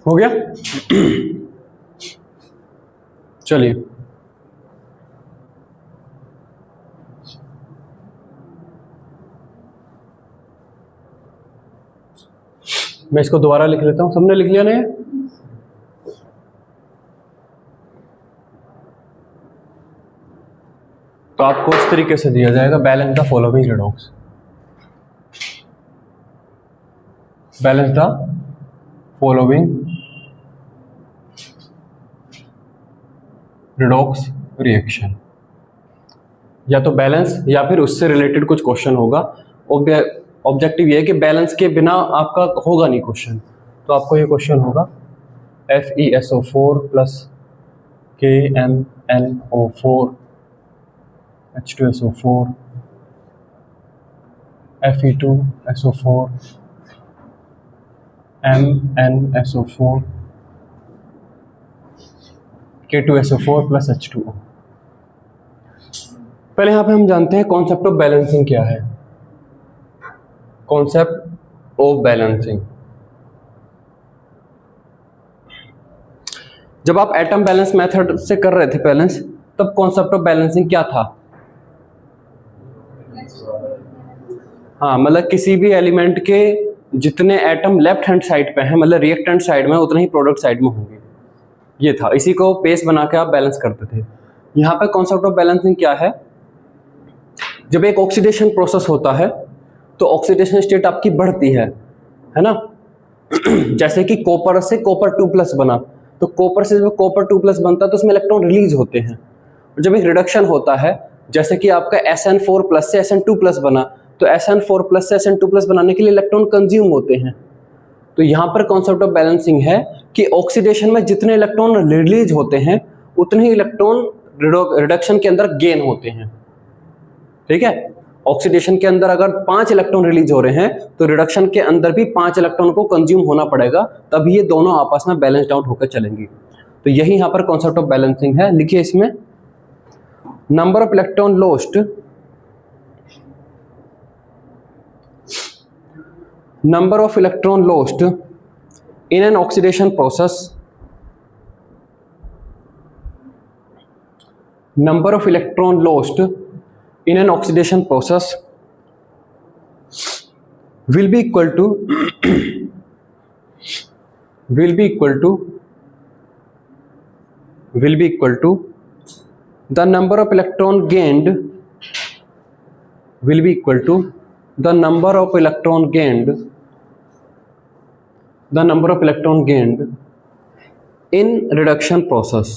हो गया? चलिए, मैं इसको दोबारा लिख लेता हूं। सबने लिख लिया नहीं? तो आपको इस तरीके से दिया जाएगा, balance the following redox. Balance the following redox reaction. या तो बैलेंस या फिर उससे रिलेटेड कुछ क्वेश्चन होगा। ऑब्जेक्टिव ये है कि बैलेंस के बिना आपका होगा नहीं क्वेश्चन। तो आपको ये क्वेश्चन होगा FeSO4 plus KMnO4 H2SO4 Fe2SO4 MnSO4 K2SO4 plus H2O। पहले यहाँ पे हम जानते हैं कॉन्सेप्ट ऑफ बैलेंसिंग क्या है। कॉन्सेप्ट ऑफ बैलेंसिंग, जब आप एटम बैलेंस मेथड से कर रहे थे बैलेंस, तब कॉन्सेप्ट ऑफ बैलेंसिंग क्या था? हाँ, मतलब किसी भी एलिमेंट के जितने एटम लेफ्ट हैंड साइड पे हैं, मतलब रिएक्टेंट साइड में, उतने ही प्रोडक्ट साइड में होंगे। ये था, इसी को पेस बना के आप बैलेंस करते थे। यहाँ पे कॉन्सेप्ट ऑफ बैलेंसिंग क्या है? जब एक ऑक्सीडेशन प्रोसेस होता है तो ऑक्सीडेशन स्टेट आपकी बढ़ती है ना। जैसे कि कॉपर से कॉपर 2+ बना, तो कॉपर से जब कॉपर 2+ बनता है तो उसमें इलेक्ट्रॉन रिलीज होते हैं। और जब एक रिडक्शन होता है, जैसे कि आपका SN4+ से SN2+ बना, तो SN4+ से SN2+ बनाने के लिए इलेक्ट्रॉन कंज्यूम होते हैं। तो यहाँ पर कॉन्सेप्ट ऑफ बैलेंसिंग है कि ऑक्सीडेशन में जितने इलेक्ट्रॉन रिलीज होते हैं उतने ही इलेक्ट्रॉन रिडक्शन के अंदर गेन होते हैं। ठीक है, ऑक्सीडेशन के अंदर अगर 5 इलेक्ट्रॉन रिलीज हो रहे हैं तो रिडक्शन के अंदर भी 5 इलेक्ट्रॉन को कंज्यूम होना पड़ेगा, तभी ये दोनों आपस में बैलेंस्ड आउट होकर चलेंगी। तो यही यहाँ पर कॉन्सेप्ट ऑफ बैलेंसिंग है। लिखिए इसमें, number of electron lost, number of electron lost in an oxidation process, number of electron lost in an oxidation process will be equal to the number of electron gained will be equal to the number of electron gained in reduction process,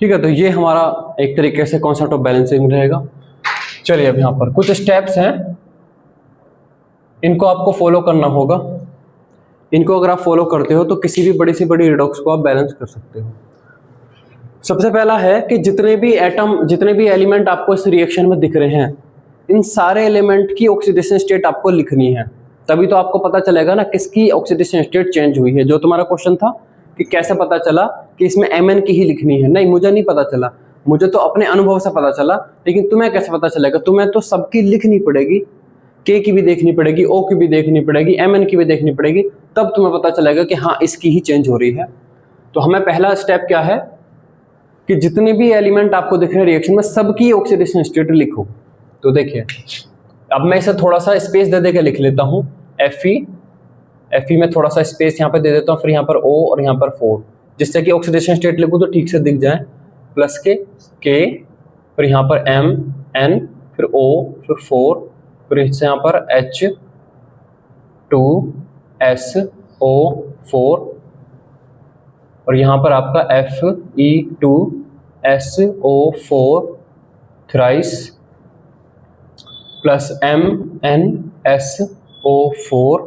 ठीक है। तो ये हमारा एक तरीके से concept of balancing रहेगा। चलिए, अब यहाँ पर कुछ स्टेप्स हैं, इनको आपको फॉलो करना होगा। इनको अगर आप फॉलो करते हो तो किसी भी बड़ी से बड़ी रिडॉक्स को आप बैलेंस कर सकते हो। सबसे पहला है कि जितने भी एलिमेंट आपको इस रिएक्शन में दिख रहे हैं, इन सारे एलिमेंट की ऑक्सीडेशन स्टेट आपको लिखनी है। तभी तो आपको पता चलेगा ना किसकी ऑक्सीडेशन स्टेट चेंज हुई है। जो तुम्हारा क्वेश्चन था कि कैसे पता चला कि इसमें Mn की ही लिखनी है, नहीं, मुझे नहीं पता चला, मुझे तो अपने अनुभव से पता चला। लेकिन तुम्हें कैसे पता चलेगा? तुम्हें तो सबकी लिखनी पड़ेगी, K की भी देखनी पड़ेगी, O की भी देखनी पड़ेगी, Mn की भी देखनी पड़ेगी, तब तुम्हें पता चलेगा कि हाँ इसकी ही चेंज हो रही है। तो हमें पहला स्टेप क्या है? कि जितने भी एलिमेंट आपको दिख रहे हैं रिएक्शन में सबकी ऑक्सीडेशन स्टेट लिखो। तो देखिए अब मैं इसे थोड़ा सा स्पेस दे दे के लिख लेता हूँ, Fe में थोड़ा सा स्पेस यहाँ पे दे देता हूँ, फिर यहाँ पर O और यहाँ पर 4, जिससे कि ऑक्सीडेशन स्टेट लिखूँ तो ठीक से दिख जाए, प्लस के K, फिर यहाँ पर M N, फिर O, फिर 4, फिर इससे यहाँ पर H2SO4 और यहाँ पर आपका Fe2SO4 thrice plus MnSO4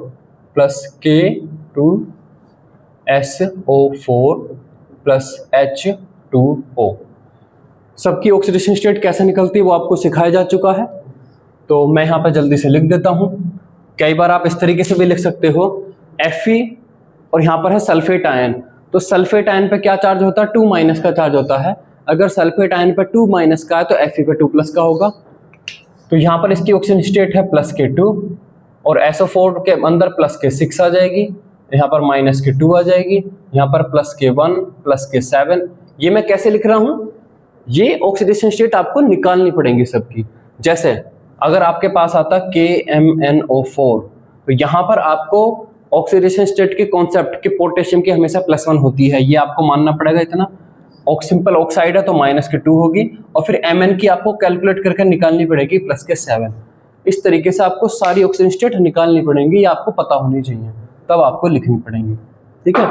plus K2SO4 plus H2O। सबकी ऑक्सीडेशन स्टेट कैसे निकलती है वो आपको सिखाया जा चुका है, तो मैं यहाँ पर जल्दी से लिख देता हूँ। कई बार आप इस तरीके से भी लिख सकते हो, Fe और यहाँ पर है सल्फेट आयन, तो सल्फेट आयन पे क्या चार्ज होता है, 2 माइनस का चार्ज होता है। अगर सल्फेट आयन पे 2 माइनस का है तो Fe पे 2 प्लस का होगा, तो यहाँ पर इसकी ऑक्सीजन स्टेट है प्लस के 2 और SO4 के अंदर प्लस के 6 आ जाएगी, यहाँ पर माइनस के 2 आ जाएगी, यहाँ पर प्लस के 1 प्लस के 7। ये मैं कैसे लिख रहा हूँ, ये ऑक्सीडेशन स्टेट आपको निकालनी पड़ेंगी सबकी। जैसे अगर आपके पास आता KMnO4 तो यहाँ पर आपको ऑक्सीडेशन स्टेट के कॉन्सेप्ट के पोटेशियम की हमेशा +1 होती है, ये आपको मानना पड़ेगा इतना। सिंपल ऑक्साइड है तो माइनस के 2 होगी और फिर Mn की आपको कैलकुलेट करके निकालनी पड़ेगी प्लस के 7। इस तरीके से आपको सारी ऑक्सीजन स्टेट निकालनी पड़ेंगी, ये आपको पता होनी चाहिए, तब आपको लिखनी पड़ेंगी। ठीक है,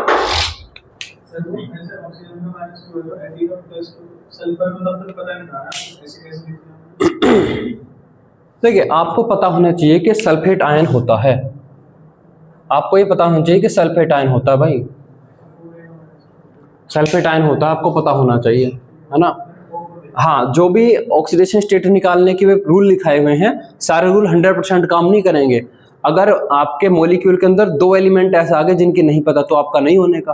देखिए आपको पता होना चाहिए कि सल्फेट आयन होता है, आपको ये पता होना चाहिए कि सल्फेट आयन होता है भाई, सल्फेट आयन होता है, आपको पता होना चाहिए, है ना। हाँ, जो भी ऑक्सीडेशन स्टेट निकालने के रूल लिखाए हुए हैं सारे रूल 100% काम नहीं करेंगे। अगर आपके मॉलिक्यूल के अंदर 2 एलिमेंट ऐसे आ गए जिनकी नहीं पता तो आपका नहीं होने का।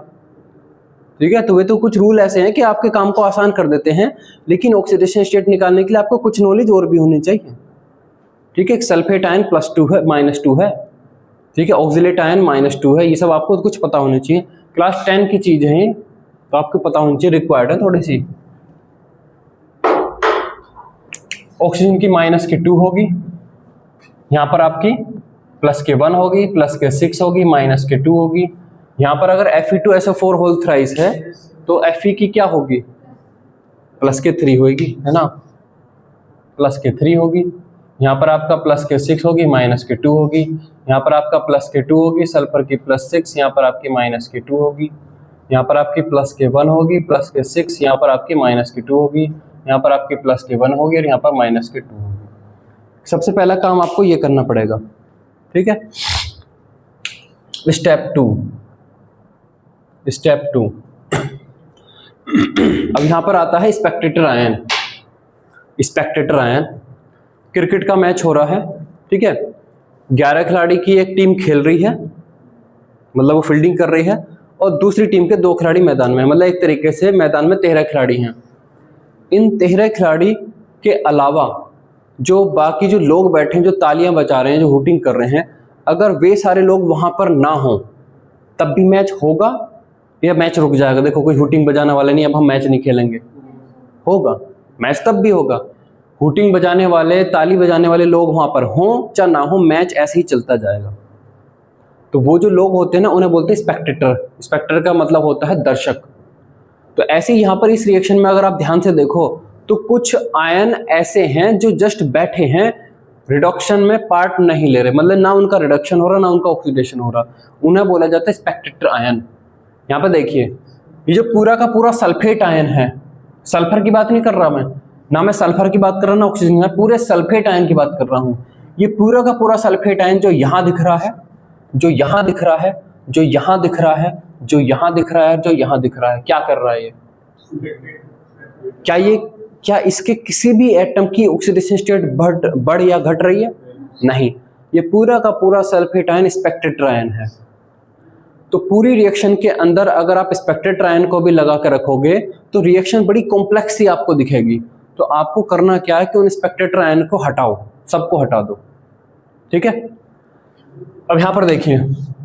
ठीक है, तो वे तो कुछ रूल ऐसे हैं कि आपके काम को आसान कर देते हैं, लेकिन ऑक्सीडेशन स्टेट निकालने के लिए आपको कुछ नॉलेज और भी होनी चाहिए। ठीक है, सल्फेट आयन +2 है, -2 है। ठीक है, ऑक्सीलेट आयन -2 है, ये सब आपको कुछ पता होना चाहिए। क्लास 10 की चीज है तो आपको पता होनी चाहिए, रिक्वायर्ड है थोड़ी सी। ऑक्सीजन की -2 होगी, यहाँ पर आपकी +1 होगी, +6 होगी, -2 होगी। यहाँ पर अगर Fe2SO4 होल थ्राइस है तो Fe की क्या होगी, +3 होगी, है ना, +3 होगी। यहाँ पर आपका +6 होगी, -2 होगी। यहाँ पर आपका +2 होगी, सल्फर की +6, यहाँ पर आपकी -2 होगी। यहाँ पर आपकी +1 होगी, +6, यहाँ पर आपकी -2 होगी। यहाँ पर आपकी +1 होगी और यहाँ पर -2 होगी। सबसे पहला काम आपको ये करना पड़ेगा। ठीक है, स्टेप 2। अब यहाँ पर आता है Spectator ion. Spectator ion, cricket का मैच हो रहा है, ठीक है, 11 खिलाड़ी की एक टीम खेल रही है, मतलब वो फील्डिंग कर रही है, और दूसरी टीम के 2 खिलाड़ी मैदान में, मतलब एक तरीके से मैदान में 13 खिलाड़ी हैं। इन 13 खिलाड़ी के अलावा जो बाकी जो लोग बैठे हैं, जो तालियां बजा रहे हैं, जो हूटिंग कर रहे हैं, अगर वे सारे लोग वहां पर ना हो तब भी मैच होगा या मैच रुक जाएगा। देखो कोई हूटिंग बजाने वाले नहीं, अब हम मैच नहीं खेलेंगे, होगा मैच, तब भी होगा। हूटिंग बजाने वाले, ताली बजाने वाले लोग वहां पर हों चाहे ना हो, मैच ऐसे ही चलता जाएगा। तो वो जो लोग होते हैं ना, उन्हें बोलते हैं स्पेक्टेटर। स्पेक्टेटर का मतलब होता है दर्शक। तो ऐसे यहाँ पर इस रिएक्शन में अगर आप ध्यान से देखो तो कुछ आयन ऐसे हैं जो जस्ट बैठे हैं, रिडक्शन में पार्ट नहीं ले रहे, मतलब ना उनका रिडक्शन हो रहा ना उनका ऑक्सीडेशन हो रहा, उन्हें बोला जाता है स्पेक्टेटर आयन। यहाँ पर देखिए, ये जो पूरा का पूरा सल्फेट आयन है, सल्फर की बात नहीं कर रहा मैं, ना मैं सल्फर की बात कर रहा ना ऑक्सीजन, मैं पूरे सल्फेट आयन की बात कर रहा हूँ। ये पूरा का पूरा सल्फेट आयन जो यहाँ दिख रहा है, जो यहाँ दिख रहा है, जो यहाँ दिख रहा है, जो यहाँ दिख रहा है, जो यहाँ दिख रहा है, क्या कर रहा है ये? क्या इसके किसी भी एटम की ऑक्सीडेशन स्टेट बढ़ या घट रही है? नहीं, ये पूरा का पूरा सल्फेट आयन स्पेक्टेटर आयन है। तो पूरी रिएक्शन के अंदर अगर आप स्पेक्टेटर आयन को भी लगा कर रखोगे तो रिएक्शन बड़ी कॉम्प्लेक्स सी आपको दिखेगी। तो आपको करना क्या है कि उन स्पेक्टेटर आयन को हटाओ, सबको हटा दो। ठीक है, अब यहाँ पर देखिए,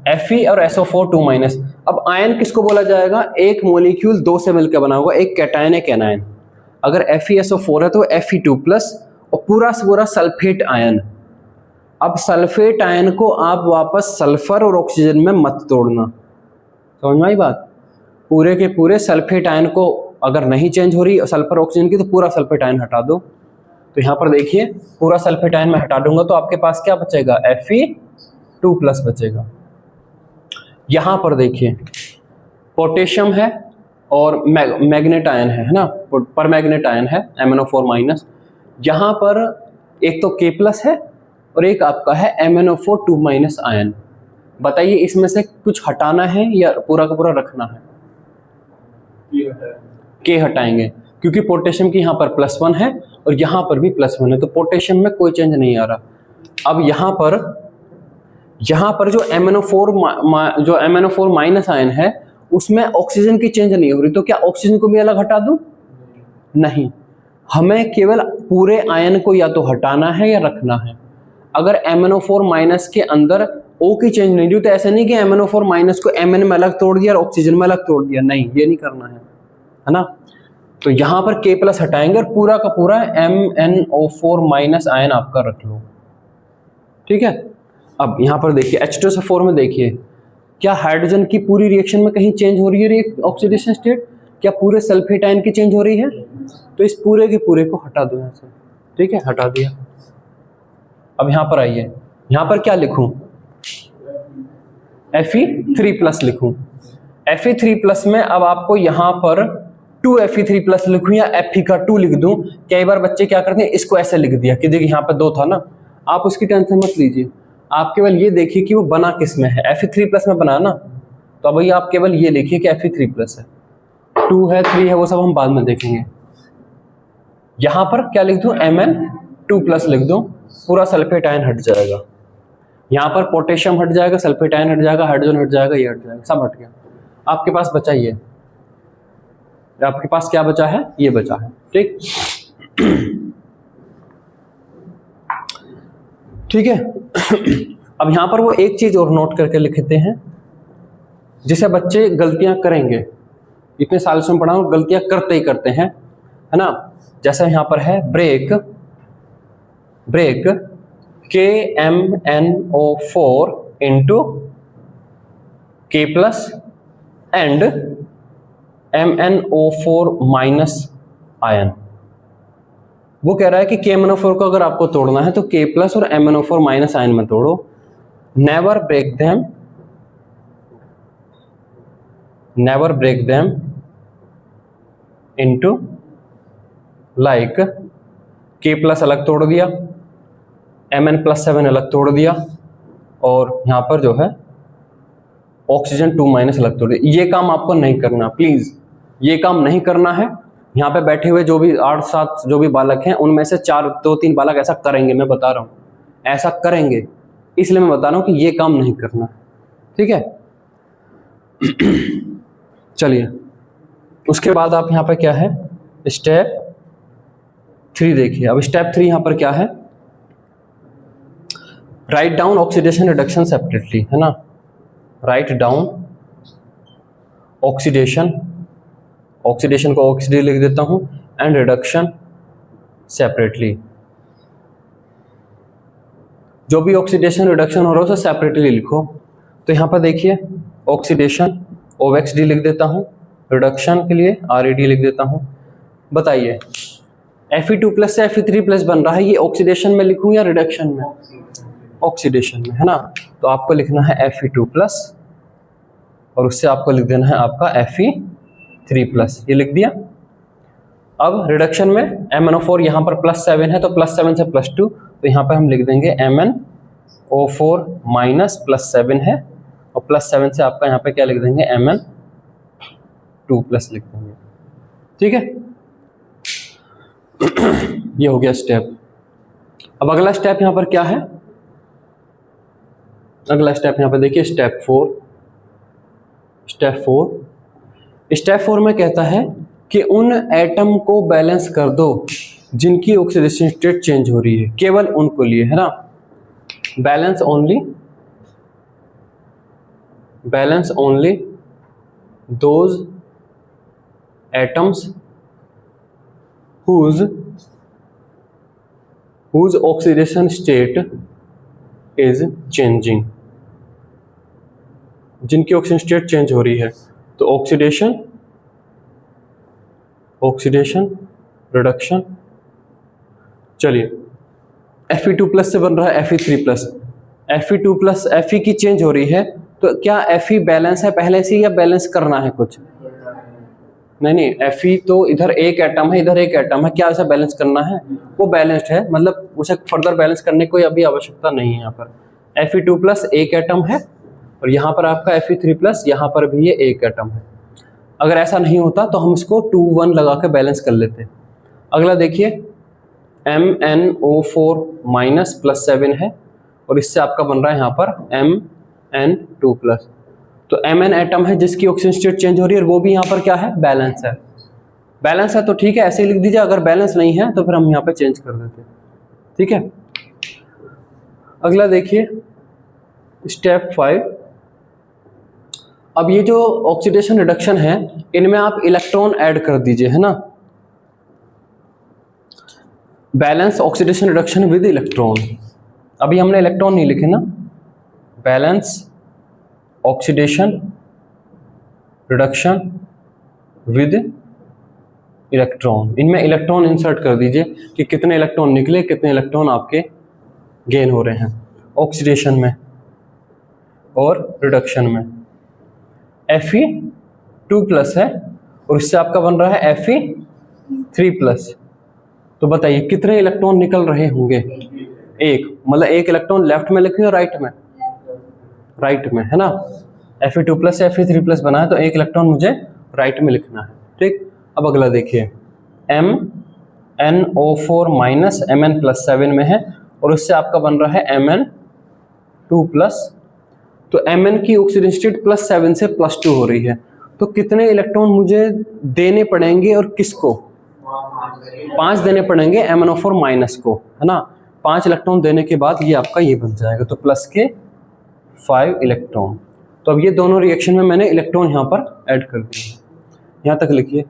Fe और SO4 2-। अब आयन किसको बोला जाएगा? एक मॉलिक्यूल दो से मिलकर बना होगा, एक कैटायन एक एनायन। अगर FeSO4 है तो Fe2+ और पूरा से पूरा सल्फेट आयन। अब सल्फेट आयन को आप वापस सल्फर और ऑक्सीजन में मत तोड़ना, समझ में आई बात? पूरे के पूरे सल्फेट आयन को अगर नहीं चेंज हो रही सल्फर ऑक्सीजन की तो पूरा सल्फेट आयन हटा दो। तो यहाँ पर देखिए पूरा सल्फेट आयन में हटा दूंगा तो आपके पास क्या बचेगा? Fe2+ बचेगा। यहाँ पर देखिए पोटेशियम है और मैग्नेट आयन है ना, पर मैग्नेट आयन है MnO4-। यहाँ पर एक तो K+ है और एक आपका है MnO4 2- आयन। बताइए इसमें से कुछ हटाना है या पूरा का पूरा रखना है? K हटाएंगे क्योंकि पोटेशियम की यहाँ पर +1 है और यहाँ पर भी +1 है, तो पोटेशियम में कोई चेंज नहीं आ रहा। अब यहाँ पर जो MnO4- आयन है उसमें ऑक्सीजन की चेंज नहीं हो रही, तो क्या ऑक्सीजन को भी अलग हटा दूं? नहीं, हमें केवल पूरे आयन को या तो हटाना है या रखना है। अगर MnO4- के अंदर O की चेंज नहीं हुई तो ऐसा नहीं कि MnO4- को Mn में अलग तोड़ दिया और ऑक्सीजन में अलग तोड़ दिया, नहीं, ये नहीं करना है ना। तो यहाँ पर K+ हटाएंगे और पूरा का पूरा MnO4- आयन आपका रख लो, ठीक है। अब यहाँ पर देखिए H2SO4 में देखिए क्या हाइड्रोजन की पूरी रिएक्शन में कहीं चेंज हो रही है ऑक्सीडेशन स्टेट? क्या पूरे सल्फेट आयन की चेंज हो रही है? तो इस पूरे के पूरे को हटा दो यहाँ से, ठीक है, हटा दिया। अब यहाँ पर आइए, यहाँ पर क्या लिखूं? Fe3+ लिखूं। Fe3+ में अब आपको यहाँ पर 2 Fe3+ लिखूं या Fe का 2 लिख दूं? कई बार बच्चे क्या करते हैं इसको ऐसे लिख दिया कि देखिए यहाँ पर 2 था ना, आप उसकी टेंशन मत लीजिए, आप केवल ये देखिए कि वो बना किस में है। Fe3+ में बना ना, तो अब आप केवल ये लिखिए कि Fe3+ है, 2 है 3 है वो सब हम बाद में देखेंगे। यहाँ पर क्या लिख दूं? Mn2+ लिख दूं, पूरा सल्फेट आयन हट जाएगा। यहाँ पर पोटेशियम हट जाएगा, सल्फेट आयन हट जाएगा, हाइड्रोजन हट जाएगा, ये हट जाएगा, सब हट गया। आपके पास बचा ये, आपके पास क्या बचा है? ये बचा है, ठीक ठीक है। अब यहाँ पर वो एक चीज और नोट करके लिखते हैं जिसे बच्चे गलतियां करेंगे, इतने साल से हम पढ़ा हूं, गलतियां करते ही करते हैं, है ना। जैसे यहाँ पर है break KMnO4 into K+ and MnO4- ion. वो कह रहा है कि KMnO4 को अगर आपको तोड़ना है तो K+ और MnO4- आयन में तोड़ो। Never break them into like K+ अलग तोड़ दिया, Mn+7 अलग तोड़ दिया और यहाँ पर जो है ऑक्सीजन 2- अलग तोड़ दिया। ये काम आपको नहीं करना, प्लीज ये काम नहीं करना है। यहाँ पे बैठे हुए जो भी 8-7 जो भी बालक हैं उनमें से 2-3 बालक ऐसा करेंगे, मैं बता रहा हूँ ऐसा करेंगे, इसलिए मैं बता रहा हूँ कि ये काम नहीं करना, ठीक है। चलिए उसके बाद आप यहाँ पे क्या है, स्टेप 3 देखिए। अब स्टेप 3 यहाँ पर क्या है? Write down oxidation reduction separately, है ना। राइट डाउन ऑक्सीडेशन को ऑक्सीडी लिख देता हूं एंड रिडक्शन सेपरेटली। जो भी ऑक्सीडेशन रिडक्शन हो रहा है उसे सेपरेटली लिखो। तो यहाँ पर देखिए ऑक्सीडेशन OXD लिख देता हूं, रिडक्शन के लिए RED लिख देता हूं। बताइए Fe2+ से Fe3+ बन रहा है, ये ऑक्सीडेशन में लिखूं या रिडक्शन में? ऑक्सीडेशन में, है ना। तो आपको लिखना है Fe2+ और उससे आपको लिख देना है आपका Fe3+, ये लिख दिया। अब रिडक्शन में MnO4 यहाँ पर +7 है तो +7 से +2, तो यहाँ पर हम लिख देंगे MnO4- +7 है और +7 से आपका यहाँ पे क्या लिख देंगे? Mn2+ लिख देंगे, ठीक है। ये हो गया स्टेप। अब अगला स्टेप यहाँ पर क्या है? अगला स्टेप यहाँ पे देखिए स्टेप 4 में कहता है कि उन एटम को बैलेंस कर दो जिनकी ऑक्सीडेशन स्टेट चेंज हो रही है, केवल उनको लिए, है ना। Balance only balance only those atoms whose oxidation state is changing, जिनकी ऑक्सीजन स्टेट चेंज हो रही है। तो ऑक्सीडेशन रिडक्शन, चलिए Fe2+ से बन रहा है Fe3+, Fe2+ Fe की चेंज हो रही है, तो क्या Fe बैलेंस है पहले से या बैलेंस करना है कुछ? नहीं, Fe तो इधर एक एटम है, इधर एक एटम है, क्या ऐसा बैलेंस करना है? वो बैलेंस्ड है, मतलब उसे फर्दर बैलेंस करने की कोई अभी आवश्यकता नहीं है। यहाँ पर Fe2+ एक एटम है और यहाँ पर आपका Fe3+, यहाँ पर भी ये एक एटम है। अगर ऐसा नहीं होता तो हम इसको 2 1 लगा के बैलेंस कर लेते। अगला देखिए MnO4- +7 है और इससे आपका बन रहा है यहाँ पर Mn2+। तो Mn एटम है जिसकी ऑक्सीजन स्टेट चेंज हो रही है और वो भी यहाँ पर क्या है? बैलेंस है। बैलेंस है तो ठीक है, ऐसे ही लिख दीजिए। अगर बैलेंस नहीं है तो फिर हम यहाँ पे चेंज कर देते हैं, ठीक है। अगला देखिए स्टेप 5। अब ये जो ऑक्सीडेशन रिडक्शन है, इनमें आप इलेक्ट्रॉन ऐड कर दीजिए, है ना। Balance oxidation reduction with electron, अभी हमने इलेक्ट्रॉन नहीं लिखे ना। Balance oxidation reduction with electron, इनमें इलेक्ट्रॉन इंसर्ट कर दीजिए कि कितने इलेक्ट्रॉन निकले, कितने इलेक्ट्रॉन आपके गेन हो रहे हैं ऑक्सीडेशन में और रिडक्शन में। Fe2+ है और इससे आपका बन रहा है Fe3+। तो बताइए कितने इलेक्ट्रॉन निकल रहे होंगे? एक, मतलब एक इलेक्ट्रॉन लेफ्ट में लिखें और राइट में? राइट में, है ना। Fe2+ से Fe3+ बना है तो एक इलेक्ट्रॉन मुझे राइट में लिखना है, ठीक। अब अगला देखिए MnO4- Mn+7 में है और उससे आपका बन रहा है Mn2+। तो Mn की ऑक्सीजन स्टेट +7 से +2 हो रही है, तो कितने इलेक्ट्रॉन मुझे देने पड़ेंगे और किसको? 5 देने पड़ेंगे MnO4- को, है ना। 5 इलेक्ट्रॉन देने के बाद ये आपका ये बन जाएगा, तो प्लस के 5 इलेक्ट्रॉन। तो अब ये दोनों रिएक्शन में मैंने इलेक्ट्रॉन यहाँ पर ऐड कर दिए। यहाँ तक लिखिए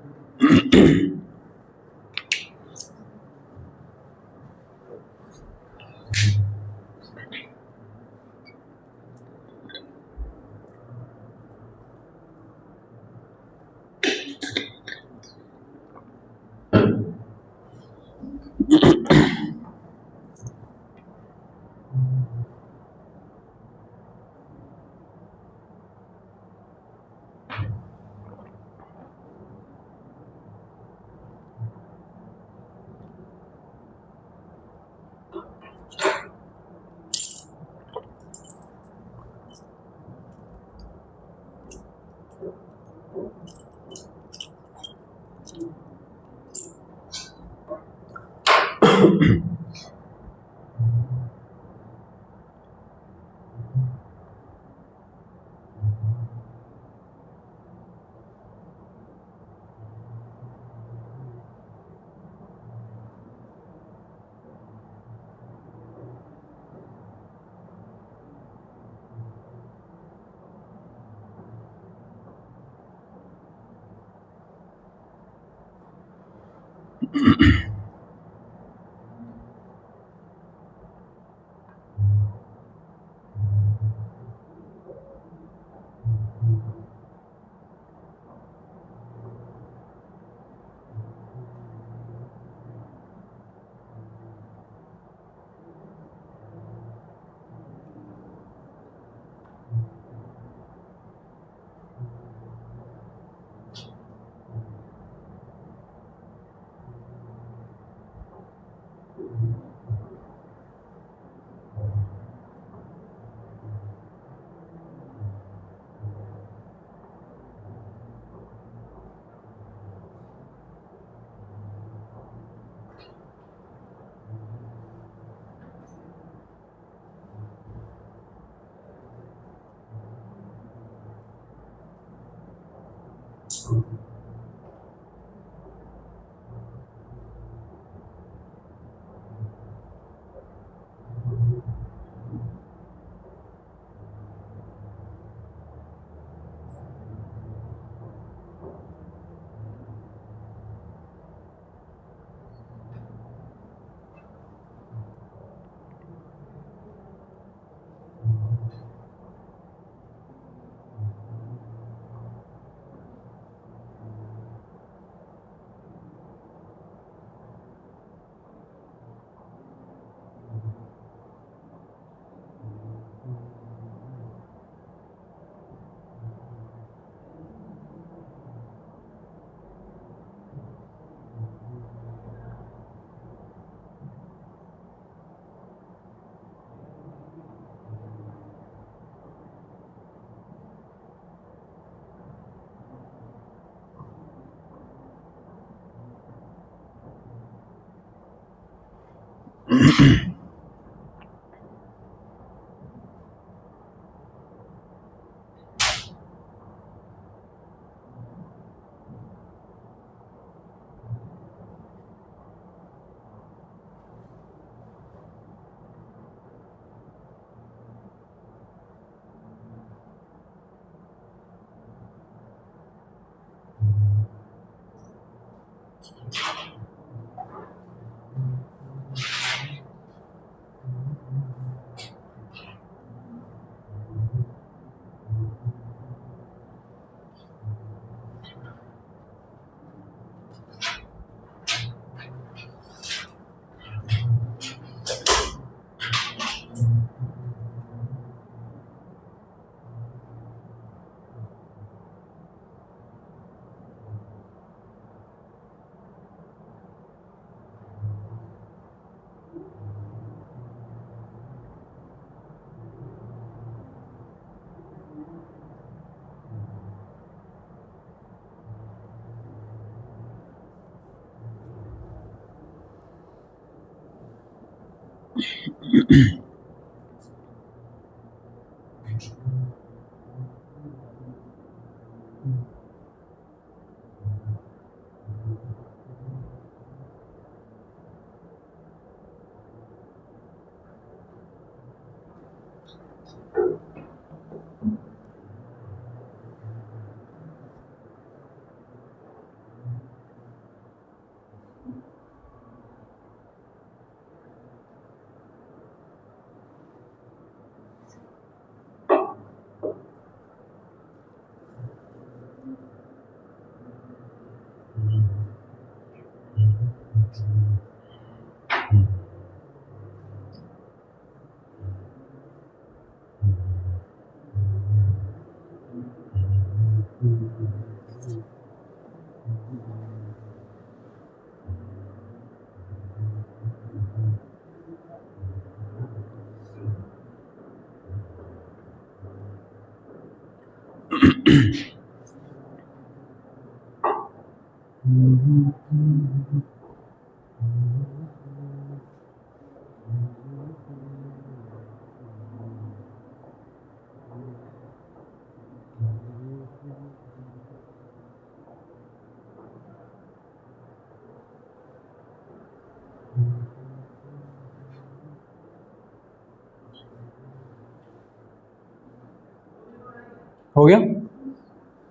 हो गया,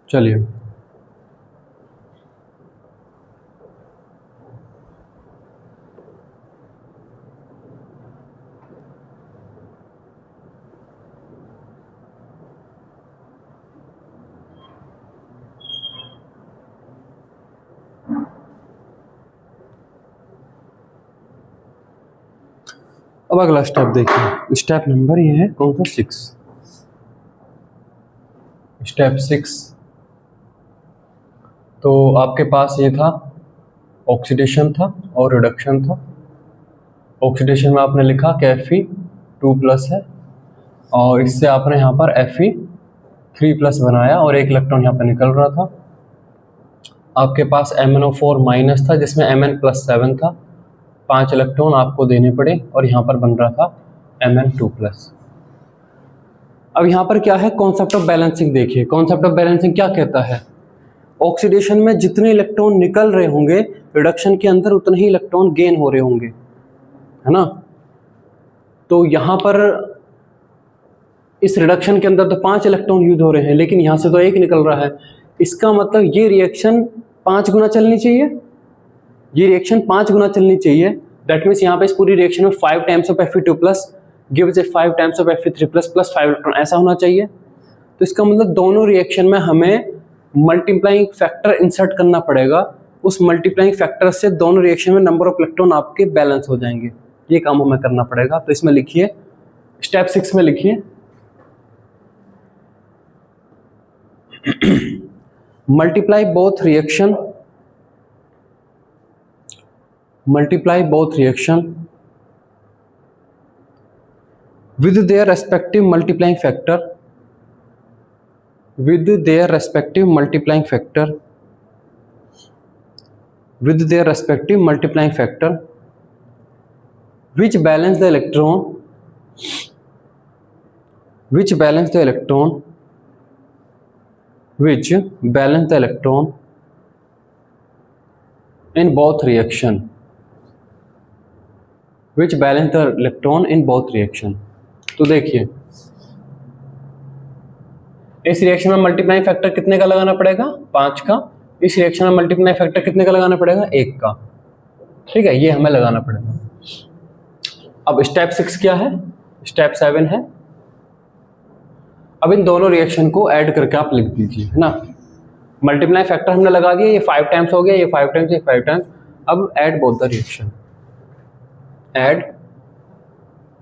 चलिए। अब अगला स्टेप देखिए, स्टेप नंबर ये है कौन सा, 6। स्टेप 6, तो आपके पास ये था ऑक्सीडेशन था और रिडक्शन था। ऑक्सीडेशन में आपने लिखा कि Fe2+ है, और इससे आपने यहाँ पर Fe3+ बनाया और एक इलेक्ट्रॉन यहाँ पर निकल रहा था। आपके पास MnO4- था जिसमें Mn+7 था, 5 इलेक्ट्रॉन आपको देने पड़े और यहाँ पर बन रहा था Mn2+। अब यहाँ पर क्या है, कॉन्सेप्ट ऑफ बैलेंसिंग देखिए। कॉन्सेप्ट ऑफ बैलेंसिंग क्या कहता है, ऑक्सीडेशन में जितने इलेक्ट्रॉन निकल रहे होंगे रिडक्शन के अंदर उतने ही इलेक्ट्रॉन गेन हो रहे होंगे, है ना। तो यहाँ पर इस रिडक्शन के अंदर तो 5 इलेक्ट्रॉन यूज हो रहे हैं, लेकिन यहाँ से तो एक निकल रहा है। इसका मतलब ये रिएक्शन 5 गुना चलनी चाहिए, ये रिएक्शन 5 गुना चलनी चाहिए। दैट मीन्स यहाँ पे इस पूरी रिएक्शन में 5 times of Fe2+ gives A 5 times of Fe3+ plus 5 electron, ऐसा होना चाहिए। तो इसका मतलब दोनों रिएक्शन में हमें मल्टीप्लाइंग फैक्टर इंसर्ट करना पड़ेगा। उस मल्टीप्लाइंग फैक्टर से दोनों रिएक्शन में नंबर ऑफ इलेक्ट्रॉन आपके बैलेंस हो जाएंगे। ये काम हमें करना पड़ेगा। तो इसमें लिखिए, स्टेप 6 में लिखिए multiply both reaction with their respective multiplying factor which balance the electron which balance the electron which balance the electron in both reaction which balance the electron in both reaction। तो देखिए इस reaction में multiplying factor कितने का लगाना पड़ेगा, 5 का। इस रिएक्शन में मल्टीप्लाइंग फैक्टर कितने का लगाना पड़ेगा, 1 का। ठीक है, ये हमें लगाना पड़ेगा। अब स्टेप 6 क्या है, स्टेप 7 है। अब इन दोनों रिएक्शन को ऐड करके आप लिख दीजिए, है ना। मल्टीप्लाइंग फैक्टर हमने लगा दिया, ये 5 टाइम्स हो गया, ये 5 टाइम्स, ये 5 टाइम्स। अब add both the reaction, add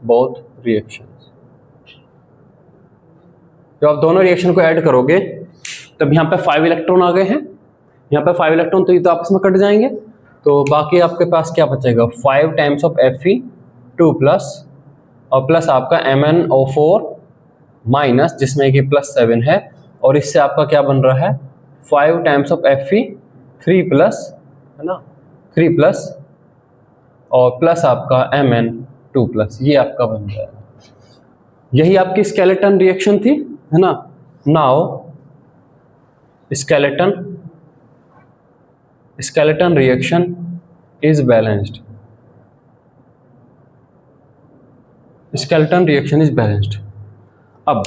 both reaction. जब आप दोनों रिएक्शन को ऐड करोगे तब यहाँ पे 5 इलेक्ट्रॉन आ गए हैं, यहाँ पे 5 इलेक्ट्रॉन, तो ये तो आपस में कट जाएंगे। तो बाकी आपके पास क्या बचेगा, 5 टाइम्स ऑफ Fe2 प्लस और प्लस आपका MnO4 माइनस, जिसमें कि +7 है, और इससे आपका क्या बन रहा है, 5 टाइम्स ऑफ Fe3 प्लस, है ना, 3 प्लस और प्लस आपका Mn2 प्लस, ये आपका बन जाएगा। यही आपकी स्केलेटन रिएक्शन थी, है ना। Now skeleton reaction is balanced, skeleton reaction is balanced। अब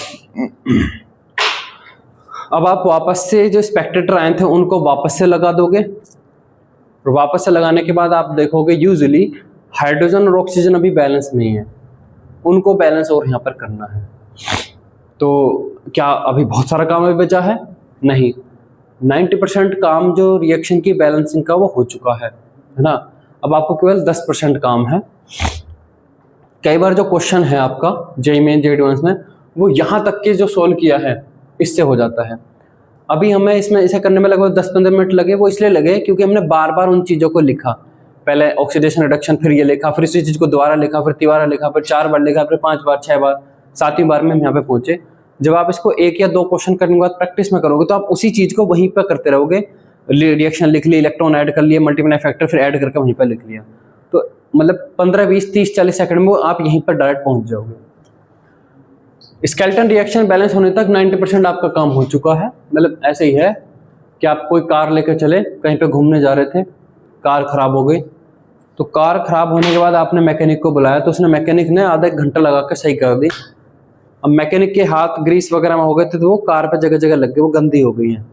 आप वापस से जो स्पेक्टेटर आए थे उनको वापस से लगा दोगे, और वापस से लगाने के बाद आप देखोगे यूजुअली हाइड्रोजन और ऑक्सीजन अभी बैलेंस नहीं है, उनको बैलेंस और यहाँ पर करना है। तो क्या अभी बहुत सारा काम अभी बचा है, नहीं, 90% काम जो रिएक्शन की बैलेंसिंग का वो हो चुका है ना। अब आपको केवल 10% काम है। कई बार जो क्वेश्चन है आपका जेईई मेन जेईई एडवांस में, वो यहाँ तक के जो सोल्व किया है इससे हो जाता है। अभी हमें इसमें इसे करने में लगभग 10-15 मिनट लगे, वो इसलिए लगे क्योंकि हमने बार बार उन चीज़ों को लिखा, पहले ऑक्सीडेशन रिडक्शन, फिर ये लिखा, फिर इसी चीज़ को दोबारा लिखा, फिर तिबारा लिखा, फिर 4 बार लिखा, फिर 5 बार, 6 बार, 7वीं बार में हम यहाँ पे पहुंचे। जब आप इसको 1 या 2 क्वेश्चन करने के बाद प्रैक्टिस में करोगे तो आप उसी चीज़ को वहीं पर करते रहोगे। रिएक्शन लिख ली, इलेक्ट्रॉन ऐड कर लिए, मल्टीप्लाई फैक्टर फिर ऐड करके वहीं पर लिख लिया, तो मतलब 15, 20, 30, 40 सेकंड में आप यहीं पर डायरेक्ट पहुंच जाओगे। स्केलेटन रिएक्शन बैलेंस होने तक 90% आपका काम हो चुका है। मतलब ऐसे ही है कि आप कोई कार लेकर चले, कहीं पे घूमने जा रहे थे, कार खराब हो गई, तो कार खराब होने के बाद आपने मैकेनिक को बुलाया, तो उसने मैकेनिक ने आधा 1 घंटा लगा कर सही कर दी। अब मैकेनिक के हाथ ग्रीस वगैरह में हो गए थे, तो वो कार पे जगह जगह लग गए, वो गंदी हो गई है।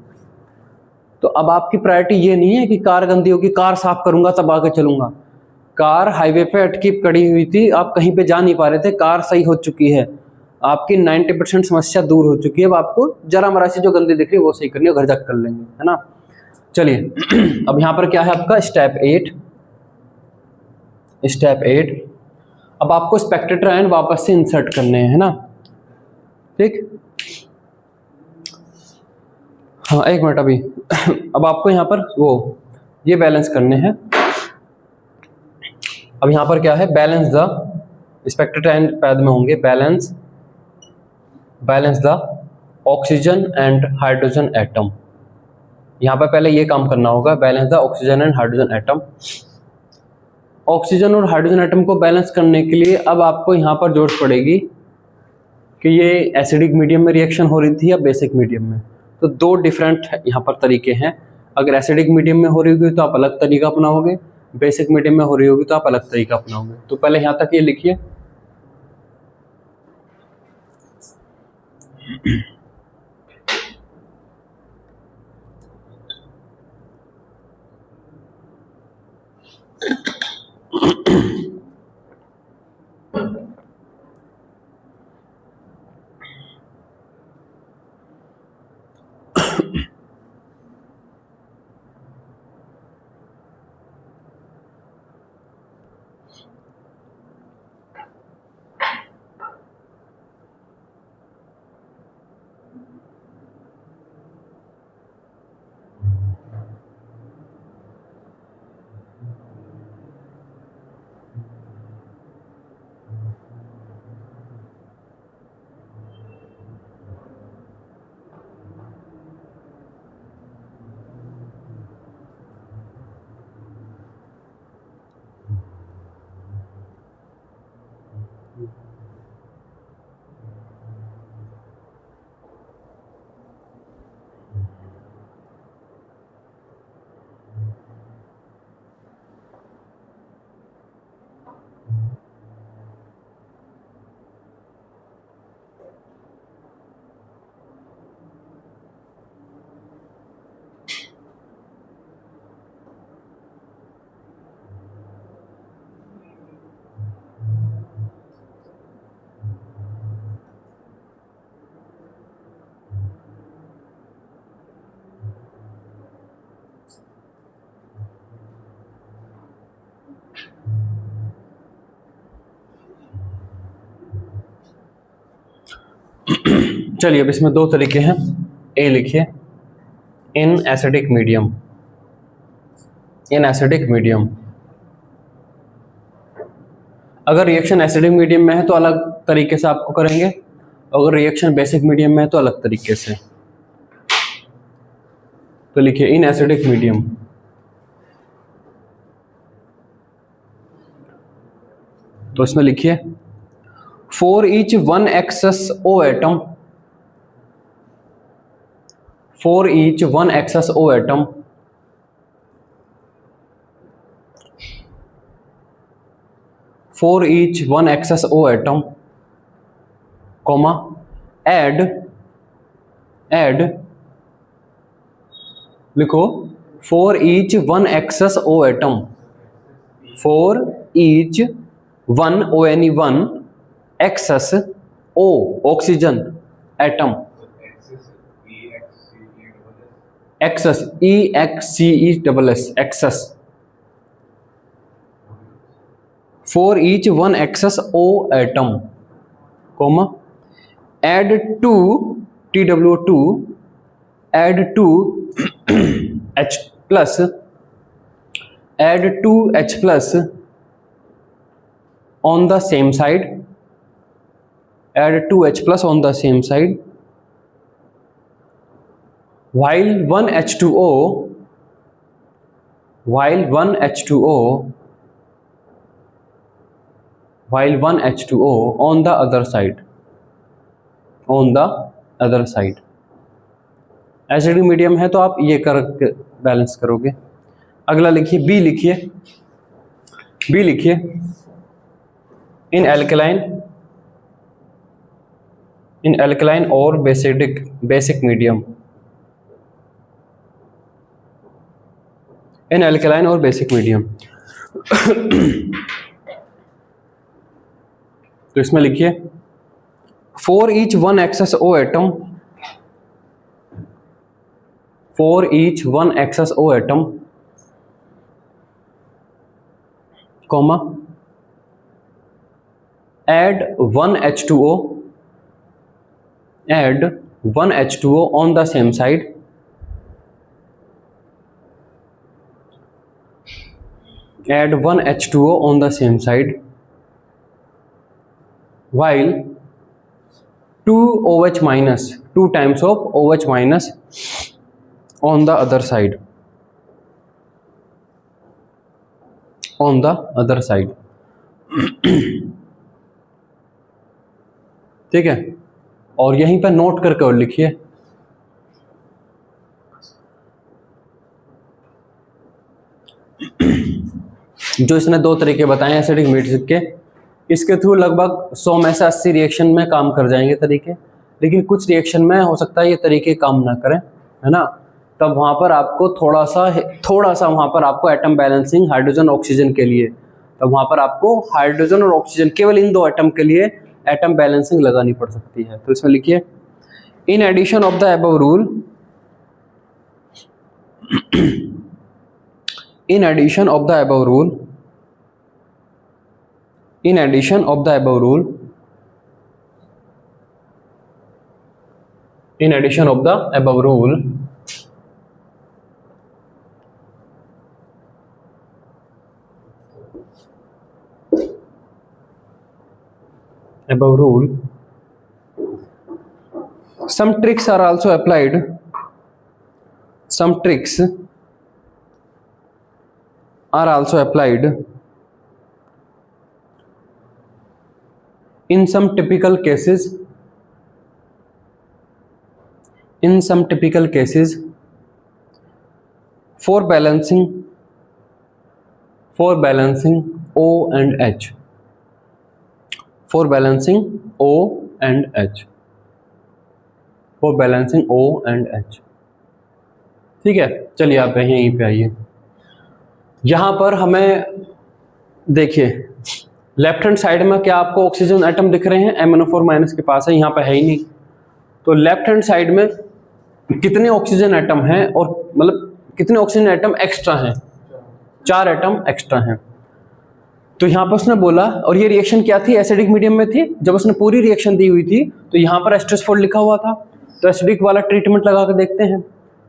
तो अब आपकी प्रायोरिटी ये नहीं है कि कार गंदी होगी, कार साफ करूंगा तब आगे चलूंगा। कार हाईवे पे अटकी पड़ी हुई थी, आप कहीं पे जा नहीं पा रहे थे, कार सही हो चुकी है, आपकी 90% समस्या दूर हो चुकी है। अब आपको जरा मरा सी जो गंदी दिख रही है वो सही करनी है, घर जाकर कर लेंगे, है ना। चलिए अब यहाँ पर क्या है आपका स्टेप 8। अब आपको स्पेक्टेटर आयन वापस से इंसर्ट करने हैं, है ना। ठीक, हाँ 1 मिनट अभी अब आपको यहाँ पर वो ये बैलेंस करने हैं। अब यहाँ पर क्या है, बैलेंस द स्पेक्टेटर आयन पैद में होंगे, balance the oxygen and hydrogen atom. यहाँ पर पहले ये काम करना होगा, balance the oxygen and hydrogen atom. Oxygen और हाइड्रोजन एटम को बैलेंस करने के लिए अब आपको यहाँ पर जरूरत पड़ेगी कि ये एसिडिक मीडियम में रिएक्शन हो रही थी या बेसिक मीडियम में। तो 2 डिफरेंट यहाँ पर तरीके हैं। अगर एसिडिक मीडियम में हो रही होगी तो आप अलग तरीका अपनाओगे, बेसिक मीडियम में हो रही होगी तो आप अलग तरीका अपनाओगे। तो पहले यहाँ तक ये लिखिए। चलिए अब इसमें दो तरीके हैं। ए लिखिए, in acidic medium, in acidic medium. अगर रिएक्शन एसिडिक मीडियम में है तो अलग तरीके से आपको करेंगे, अगर रिएक्शन बेसिक मीडियम में है तो अलग तरीके से। तो लिखिए इन एसिडिक मीडियम, तो इसमें लिखिए for each one excess O atom, for each one excess O atom, for each one excess O atom, comma add, add लिखो for each one excess O atom, for each one O any one excess O oxygen atom, excess E X C E double S, excess for each one excess O atom, comma add two T W two, add two H plus, add two H plus on the same side, add 2H+ on the same side, while 1H2O, while 1H2O, while 1H2O on the other side, on the other side। Acidic medium है तो आप ये कर balance करोगे। अगला लिखिए B, लिखिए B लिखिए इन एल्कलाइन, इन एल्कलाइन और basic, basic medium, in alkaline और बेसिक मीडियम। तो इसमें लिखिए for each one excess O atom, for each one excess O atom, comma add 1H2O, add 1H2O on the same side, add 1H2O on the same side, while 2OH minus, 2 times of OH minus on the other side, on the other side। ठीक है, और यहीं पर note करके और लिखिए जो इसने दो तरीके बताए एसिडिक बेसिक के, इसके थ्रू लगभग 100 में से 80 रिएक्शन में काम कर जाएंगे तरीके, लेकिन कुछ रिएक्शन में हो सकता है ये तरीके काम ना करें, है ना। तब वहाँ पर आपको थोड़ा सा वहाँ पर आपको एटम बैलेंसिंग हाइड्रोजन ऑक्सीजन के लिए, तब वहाँ पर आपको हाइड्रोजन और ऑक्सीजन केवल इन दो एटम के लिए एटम बैलेंसिंग लगानी पड़ सकती है। तो इसमें लिखिए in addition of the above rule, in addition of the above rule, in addition of the above rule, in addition of the above rule, above rule, some tricks are also applied, some tricks are also applied in some typical cases, in some typical cases for balancing O and H, for balancing O and H, for balancing O and H। ठीक है, चलिए आप यहीं पे आइए। यहाँ पर हमें देखिए लेफ्ट हैंड साइड में क्या आपको ऑक्सीजन एटम दिख रहे हैं, MnO4 माइनस के पास है, यहाँ पे है ही नहीं। तो लेफ्ट हैंड साइड में कितने ऑक्सीजन एटम हैं, और मतलब कितने ऑक्सीजन एटम एक्स्ट्रा हैं, 4 एटम एक्स्ट्रा हैं। तो यहाँ पर उसने बोला, और ये रिएक्शन क्या थी, एसिडिक मीडियम में थी। जब उसने पूरी रिएक्शन दी हुई थी तो यहाँ पर एस्ट्रेसफोर्ड लिखा हुआ था, तो एसिडिक वाला ट्रीटमेंट लगा के देखते हैं।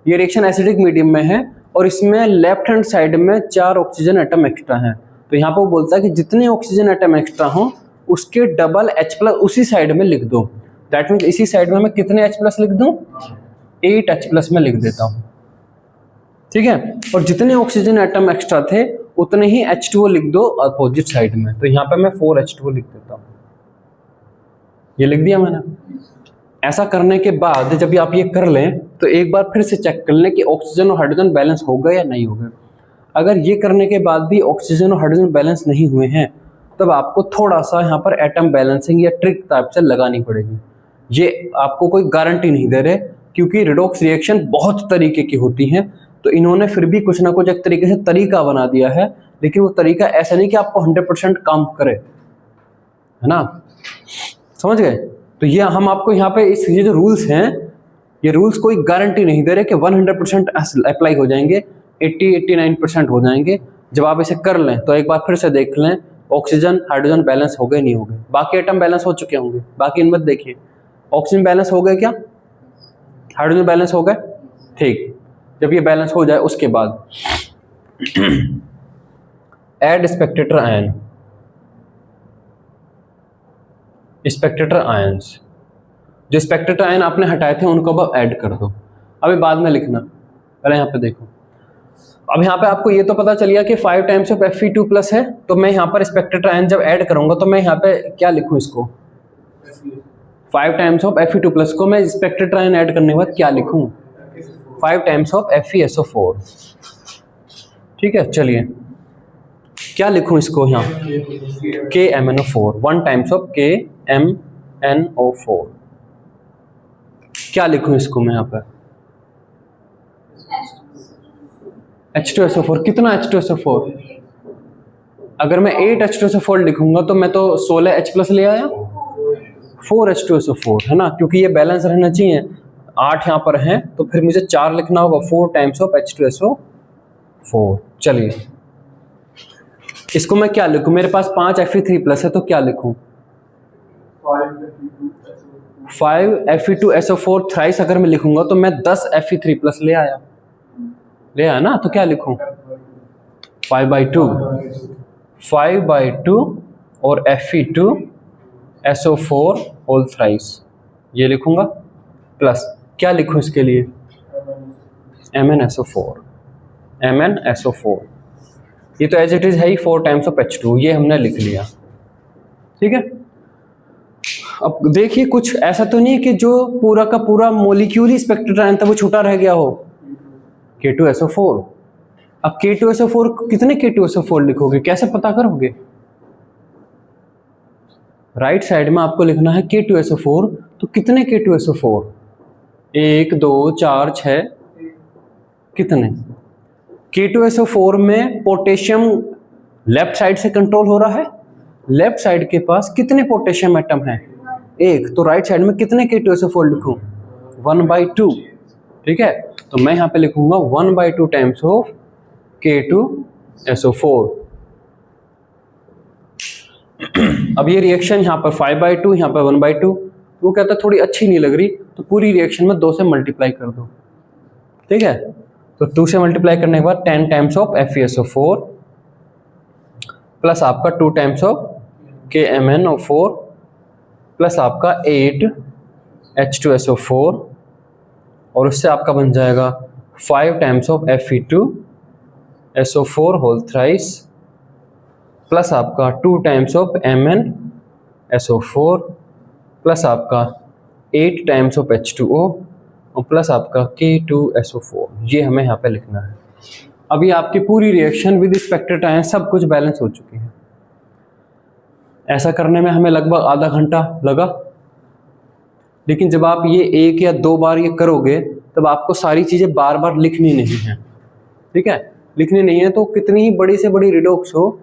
ये रिएक्शन एसिडिक मीडियम में है और इसमें लेफ्ट हैंड साइड में 4 ऑक्सीजन एटम एक्स्ट्रा हैं। तो यहाँ पर वो बोलता है कि जितने ऑक्सीजन एटम एक्स्ट्रा हो उसके डबल H+ उसी साइड में लिख दो। दैट मीन्स इसी साइड में मैं कितने H+ लिख दूं, 8 H+ में लिख देता हूँ, ठीक है। और जितने ऑक्सीजन एटम एक्स्ट्रा थे उतने ही H2O लिख दो अपोजिट साइड में। तो यहाँ पे मैं 4 H2O लिख देता हूँ, ये लिख दिया मैंने। ऐसा करने के बाद जब आप ये कर लें तो एक बार फिर से चेक कर लें कि ऑक्सीजन और हाइड्रोजन बैलेंस हो गए या नहीं हो गए। अगर ये करने के बाद भी ऑक्सीजन और हाइड्रोजन बैलेंस नहीं हुए हैं तब आपको थोड़ा सा यहाँ पर एटम बैलेंसिंग या ट्रिक टाइप से लगानी पड़ेगी। ये आपको कोई गारंटी नहीं दे रहे, क्योंकि रिडॉक्स रिएक्शन बहुत तरीके की होती हैं। तो इन्होंने फिर भी कुछ ना कुछ एक तरीके से तरीका बना दिया है, लेकिन वो तरीका ऐसा नहीं कि आपको 100% काम करे, है ना, समझ गए। तो ये हम आपको यहाँ पे ये जो रूल्स हैं, ये रूल्स कोई गारंटी नहीं दे रहे कि 100% अप्लाई हो जाएंगे, 80-89% हो जाएंगे। जब आप इसे कर लें तो एक बार फिर से देख लें ऑक्सीजन हाइड्रोजन बैलेंस हो गए नहीं हो गए, बाकी एटम बैलेंस हो चुके होंगे, बाकी इनमें देखिए ऑक्सीजन बैलेंस हो गए क्या, हाइड्रोजन बैलेंस हो गए, ठीक। जब ये बैलेंस हो जाए उसके बाद add Spectator ion, Spectator ions, जो स्पेक्टेटर आयन आपने हटाए थे उनको अब ऐड कर दो। अभी बाद में लिखना, पहले यहाँ पे देखो। अब यहाँ पे आपको ये तो पता चल गया कि 5 टाइम्स ऑफ Fe2+ है, तो मैं यहाँ पर स्पेक्टेटर आयन जब ऐड करूंगा तो मैं यहाँ पे क्या लिखूं, इसको 5 टाइम्स ऑफ Fe2+ को मैं स्पेक्टेटर आयन ऐड करने के बाद क्या लिखूं, 5 टाइम्स ऑफ FeSO4, ठीक है। चलिए क्या लिखूं इसको, यहाँ KMnO4, 1 टाइम्स ऑफ KMnO4, क्या लिखूं इसको मैं यहाँ पर H2SO4, कितना H2SO4, अगर मैं 8 H2SO4 लिखूंगा तो मैं तो 16 H+ ले आया, 4 H2SO4, है ना, क्योंकि ये बैलेंस रहना चाहिए। 8 यहाँ पर हैं तो फिर मुझे 4 लिखना होगा, 4 टाइम्स ऑफ H2SO4। चलिए इसको मैं क्या लिखूं, मेरे पास 5 Fe3+ है तो क्या लिखूं, 5 Fe2SO4 थ्राइस अगर मैं लिखूंगा तो मैं 10 Fe3+ ले आया ना, तो क्या लिखूं 5/2 और Fe2SO4 होल थ्राइस, ये लिखूंगा, प्लस क्या लिखूं इसके लिए MnSO4, ये तो एज इट इज है ही 4 टाइम्स ऑफ H2, ये हमने लिख लिया, ठीक है। अब देखिए कुछ ऐसा तो नहीं है कि जो पूरा का पूरा मोलिक्यूल ही स्पेक्ट्रेटर आयन था वो छूटा रह गया हो, K2SO4। अब K2SO4 कितने K2SO4 लिखोगे, कैसे पता करोगे, राइट साइड में आपको लिखना है K2SO4, तो कितने K2SO4, 1 2 4 6, कितने K2SO4 में पोटेशियम लेफ्ट साइड से कंट्रोल हो रहा है, लेफ्ट साइड के पास कितने पोटेशियम एटम है, 1, तो राइट साइड में कितने K2SO4 लिखूं, 1/2, ठीक है। तो मैं यहाँ पे लिखूंगा 1/2 टाइम्स ऑफ K2SO4। अब ये रिएक्शन यहाँ पर 5/2, यहाँ पर 1/2, वो कहता है थोड़ी अच्छी नहीं लग रही, तो पूरी रिएक्शन में 2 से मल्टीप्लाई कर दो, ठीक है। तो 2 से मल्टीप्लाई करने के बाद 10 टाइम्स ऑफ FeSO4 प्लस आपका 2 टाइम्स ऑफ KMnO4 प्लस आपका 8 H2SO4, और उससे आपका बन जाएगा 5 times of Fe2SO4 whole thrice plus आपका 2 टाइम्स ऑफ MnSO4 प्लस आपका 8 टाइम्स ऑफ H2O और प्लस आपका K2SO4, ये हमें यहाँ पे लिखना है। अभी आपकी पूरी रिएक्शन विद स्पेक्ट्रेटर आयन सब कुछ बैलेंस हो चुकी है। ऐसा करने में हमें लगभग आधा घंटा लगा, लेकिन जब आप ये 1 या 2 बार ये करोगे तब आपको सारी चीज़ें बार बार लिखनी नहीं है, ठीक है। लिखनी नहीं है तो कितनी ही बड़ी से बड़ी रिडॉक्स हो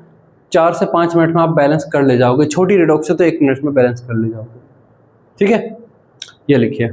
4 से 5 मिनट में आप बैलेंस कर ले जाओगे, छोटी रिडॉक्स है तो 1 मिनट में बैलेंस कर ले जाओगे, ठीक है। ये लिखिए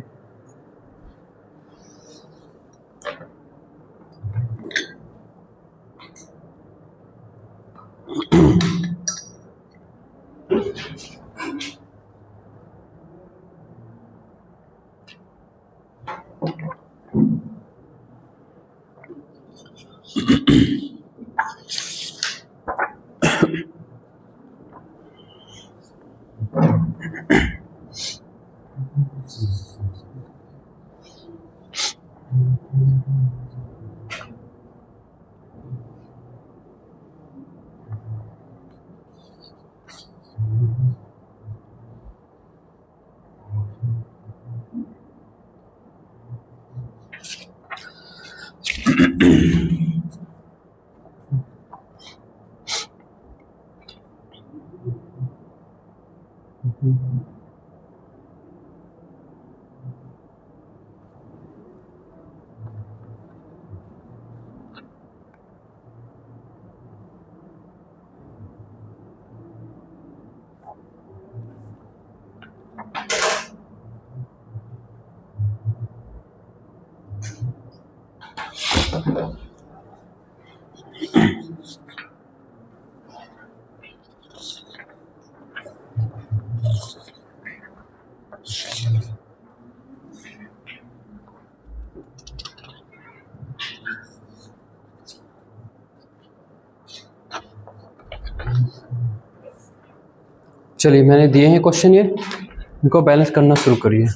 चलिए मैंने दिए हैं क्वेश्चन, ये इनको बैलेंस करना शुरू करिए।